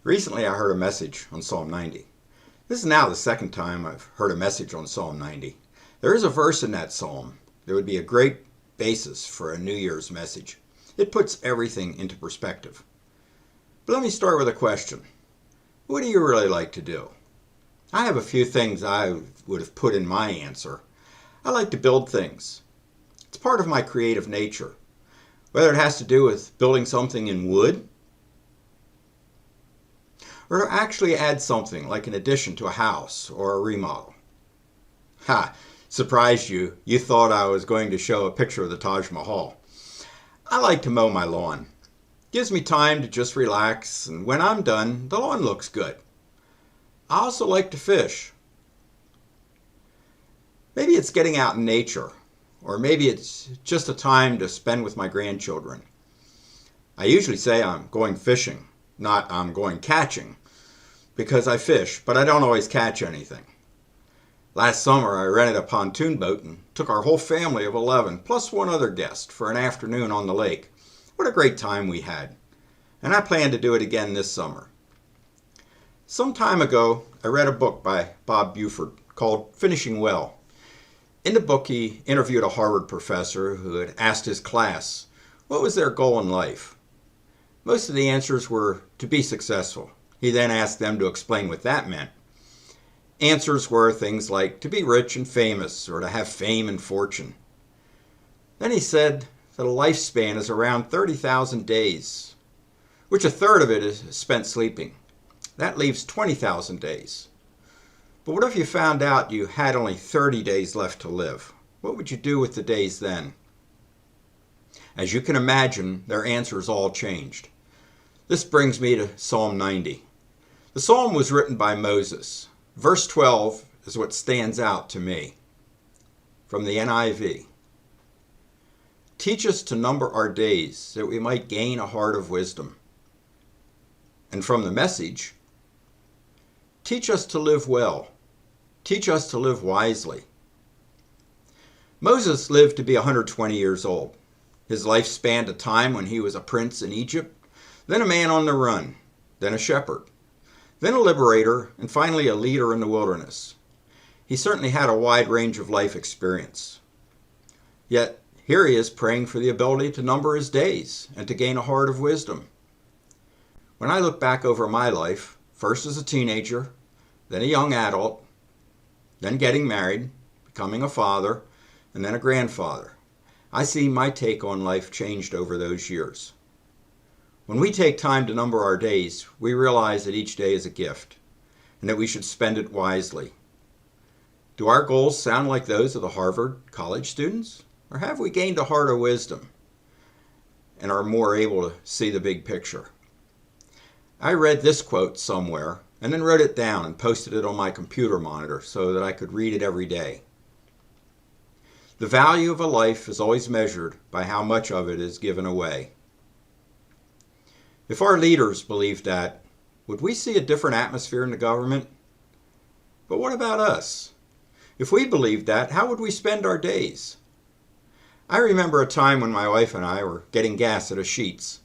Recently I heard a message on Psalm 90. This is now the second time I've heard a message on Psalm 90. There is a verse in that psalm that would be a great basis for a New Year's message. It puts everything into perspective. But let me start with a question. What do you really like to do? I have a few things I would have put in my answer. I like to build things. It's part of my creative nature. Whether it has to do with building something in wood, or to actually add something like an addition to a house or a remodel. Ha! Surprised you. You thought I was going to show a picture of the Taj Mahal. I like to mow my lawn. Gives me time to just relax, and when I'm done, the lawn looks good. I also like to fish. Maybe it's getting out in nature, or maybe it's just a time to spend with my grandchildren. I usually say I'm going fishing, not I'm going catching, because I fish, but I don't always catch anything. Last summer I rented a pontoon boat and took our whole family of 11, plus one other guest, for an afternoon on the lake. What a great time we had. And I plan to do it again this summer. Some time ago, I read a book by Bob Buford called Finishing Well. In the book, he interviewed a Harvard professor who had asked his class, what was their goal in life? Most of the answers were to be successful. He then asked them to explain what that meant. Answers were things like to be rich and famous, or to have fame and fortune. Then he said that a lifespan is around 30,000 days, which a third of it is spent sleeping. That leaves 20,000 days. But what if you found out you had only 30 days left to live? What would you do with the days then? As you can imagine, their answers all changed. This brings me to Psalm 90. The psalm was written by Moses. Verse 12 is what stands out to me. From the NIV. Teach us to number our days, that we might gain a heart of wisdom. And from the Message, teach us to live well. Teach us to live wisely. Moses lived to be 120 years old. His life spanned a time when he was a prince in Egypt, then a man on the run, then a shepherd, then a liberator, and finally a leader in the wilderness. He certainly had a wide range of life experience. Yet, here he is praying for the ability to number his days and to gain a heart of wisdom. When I look back over my life, first as a teenager, then a young adult, then getting married, becoming a father, and then a grandfather, I see my take on life changed over those years. When we take time to number our days, we realize that each day is a gift, and that we should spend it wisely. Do our goals sound like those of the Harvard college students? Or have we gained a heart of wisdom and are more able to see the big picture? I read this quote somewhere and then wrote it down and posted it on my computer monitor so that I could read it every day. The value of a life is always measured by how much of it is given away. If our leaders believed that, would we see a different atmosphere in the government? But what about us? If we believed that, how would we spend our days? I remember a time when my wife and I were getting gas at a Sheetz.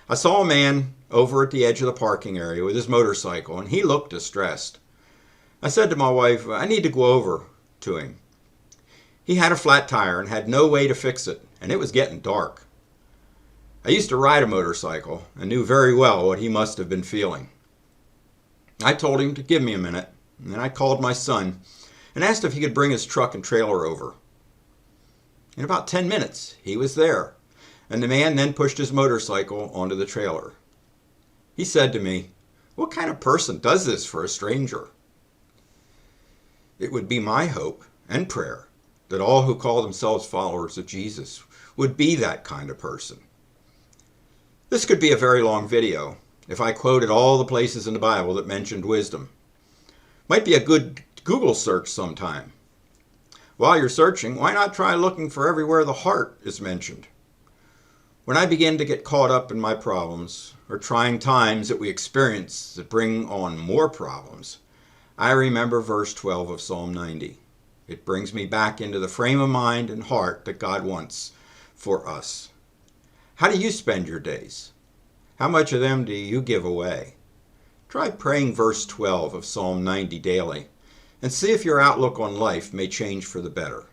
I saw a man over at the edge of the parking area with his motorcycle, and he looked distressed. I said to my wife, I need to go over to him. He had a flat tire and had no way to fix it, and it was getting dark. I used to ride a motorcycle and knew very well what he must have been feeling. I told him to give me a minute, and then I called my son and asked if he could bring his truck and trailer over. In about 10 minutes, he was there, and the man then pushed his motorcycle onto the trailer. He said to me, "What kind of person does this for a stranger?" It would be my hope and prayer that all who call themselves followers of Jesus would be that kind of person. This could be a very long video if I quoted all the places in the Bible that mentioned wisdom. Might be a good Google search sometime. While you're searching, why not try looking for everywhere the heart is mentioned? When I begin to get caught up in my problems, or trying times that we experience that bring on more problems, I remember verse 12 of Psalm 90. It brings me back into the frame of mind and heart that God wants for us. How do you spend your days? How much of them do you give away? Try praying verse 12 of Psalm 90 daily and see if your outlook on life may change for the better.